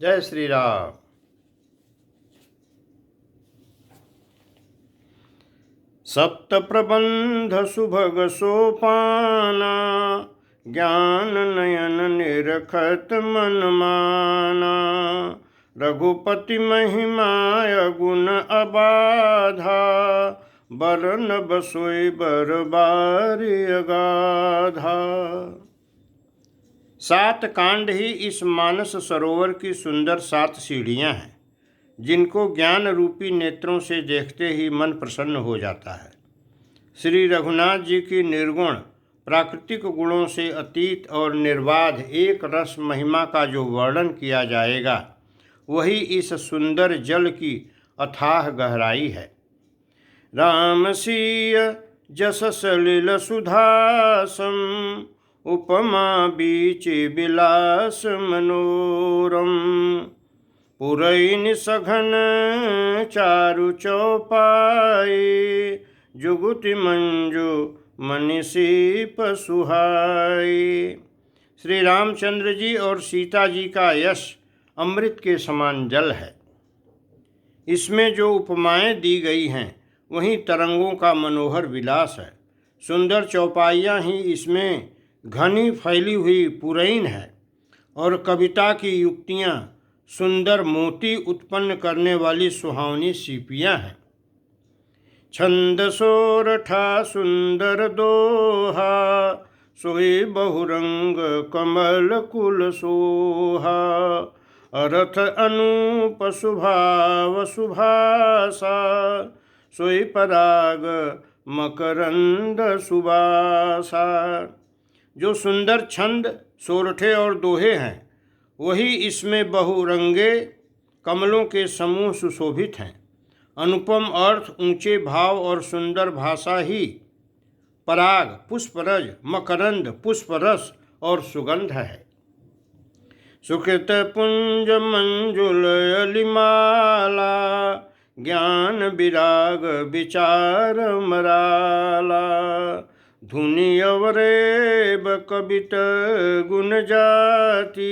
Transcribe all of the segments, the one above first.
जय श्री राम। सप्त प्रबंध सुभग सोपाना, ज्ञान नयन निरखत मन माना। रघुपति महिमाय गुण अबाधा, बरन बसोई बर बारी अगाधा। 7 कांड ही इस मानस सरोवर की सुंदर 7 सीढ़ियां हैं, जिनको ज्ञान रूपी नेत्रों से देखते ही मन प्रसन्न हो जाता है। श्री रघुनाथ जी की निर्गुण प्राकृतिक गुणों से अतीत और निर्बाध एक रस महिमा का जो वर्णन किया जाएगा, वही इस सुंदर जल की अथाह गहराई है। रामसीय जस सलिल सुधासम, उपमा बीच विलास मनोरम। पुरैन सघन चारु चौपाई, जुगुति मंजु मनीषी पसुहाई। श्री रामचंद्र जी और सीता जी का यश अमृत के समान जल है। इसमें जो उपमाएं दी गई हैं, वहीं तरंगों का मनोहर विलास है। सुंदर चौपाइयाँ ही इसमें घनी फैली हुई पुरैन है, और कविता की युक्तियाँ सुंदर मोती उत्पन्न करने वाली सुहावनी सीपियाँ हैं। छंद सोरठा सुंदर दोहा, सोई बहुरंग कमल कुल सोहा। अर्थ अनूप सुभाव सुभासा, सोई पराग मकरंद सुबासा। जो सुंदर छंद सोरठे और दोहे हैं, वही इसमें बहुरंगे कमलों के समूह सुशोभित हैं। अनुपम अर्थ, ऊंचे भाव और सुंदर भाषा ही पराग पुष्परज, मकरंद पुष्परस और सुगंध है। सुकृत पुंज मंजुल अलिमाला, ज्ञान विराग विचार मराला। धुनि अवरेब कवित गुण जाति,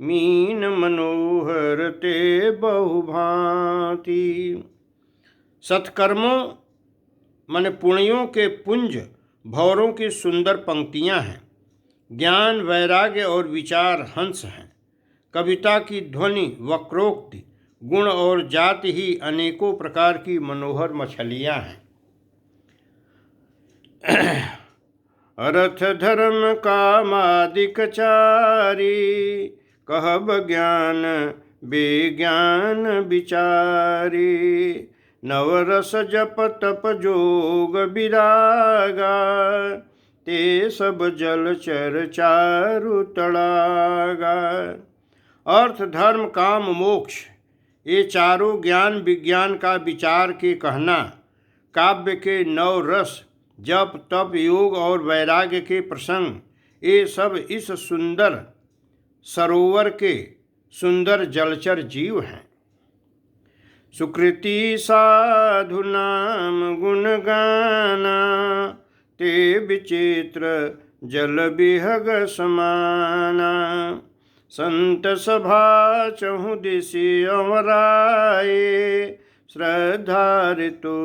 मीन मनोहर ते बहुभांति। सत्कर्मों मन पुण्यों के पुंज भौरों की सुंदर पंक्तियां हैं। ज्ञान वैराग्य और विचार हंस हैं। कविता की ध्वनि वक्रोक्ति, गुण और जाति ही अनेकों प्रकार की मनोहर मछलियां हैं। अर्थ धर्म कामादिक चारी, कहब ज्ञान विज्ञान विचारी। नवरस जप तप जोग विरागा, ते सब जल चर चारु तड़ागा। अर्थ धर्म काम मोक्ष, ये चारों ज्ञान विज्ञान का विचार के कहना, काव्य के नव रस, जप तप योग और वैराग्य के प्रसंग, ये सब इस सुंदर सरोवर के सुंदर जलचर जीव हैं। सुकृति साधु नाम गुण गाना, ते विचित्र जल बिहग समाना। संत सभा चहु दिशि अमराए, श्रद्धा ऋतु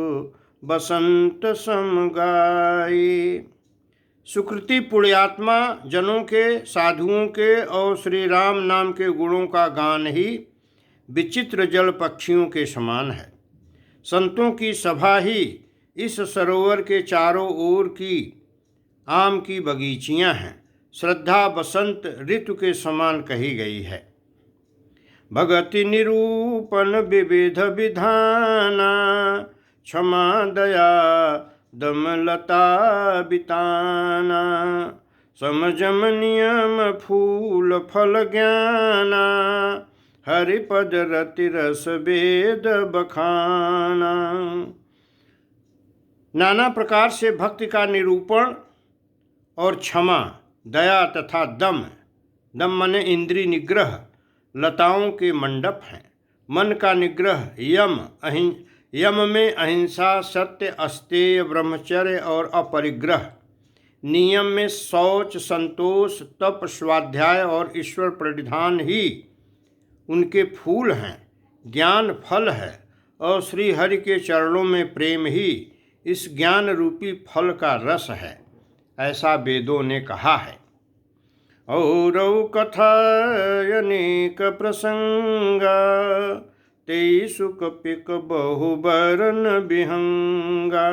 बसंत समगाई। सुकृति पुण्यात्मा जनों के, साधुओं के और श्री राम नाम के गुणों का गान ही विचित्र जल पक्षियों के समान है। संतों की सभा ही इस सरोवर के चारों ओर की आम की बगीचियां हैं। श्रद्धा बसंत ऋतु के समान कही गई है। भगति निरूपण विविध विधाना, क्षमा दया दमलता बिताना। समझम नियम फूल फल ज्ञाना, हरिपद रति रस वेद बखाना। नाना प्रकार से भक्ति का निरूपण और क्षमा, दया तथा दम, दम माने इंद्रिय निग्रह, लताओं के मंडप हैं। मन का निग्रह यम, यम में अहिंसा, सत्य, अस्तेय, ब्रह्मचर्य और अपरिग्रह। नियम में शौच, संतोष, तप, स्वाध्याय और ईश्वर प्रणिधान ही उनके फूल हैं, ज्ञान फल है, और श्री हरि के चरणों में प्रेम ही इस ज्ञान रूपी फल का रस है, ऐसा वेदों ने कहा है। औरौ कथायनेक प्रसंगा, तेईसु कपिक बहुबरन विहंगा।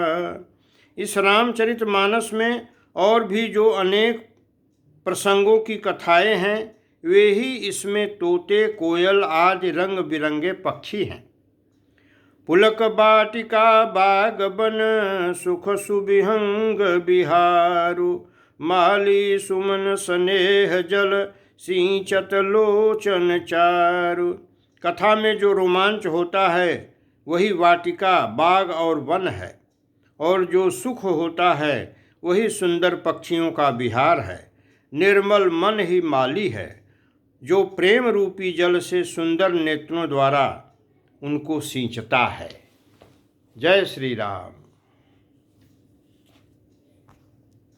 इस रामचरितमानस में और भी जो अनेक प्रसंगों की कथाएं हैं, वे ही इसमें तोते, कोयल आदि रंग बिरंगे पक्षी हैं। पुलक बाटिका बाग बन, सुख सुविहंग बिहारु, माली सुमन स्नेह जल, सिंचत लोचन चारु। कथा में जो रोमांच होता है वही वाटिका, बाग और वन है, और जो सुख होता है वही सुंदर पक्षियों का विहार है। निर्मल मन ही माली है, जो प्रेम रूपी जल से सुंदर नेत्रों द्वारा उनको सींचता है। जय श्री राम।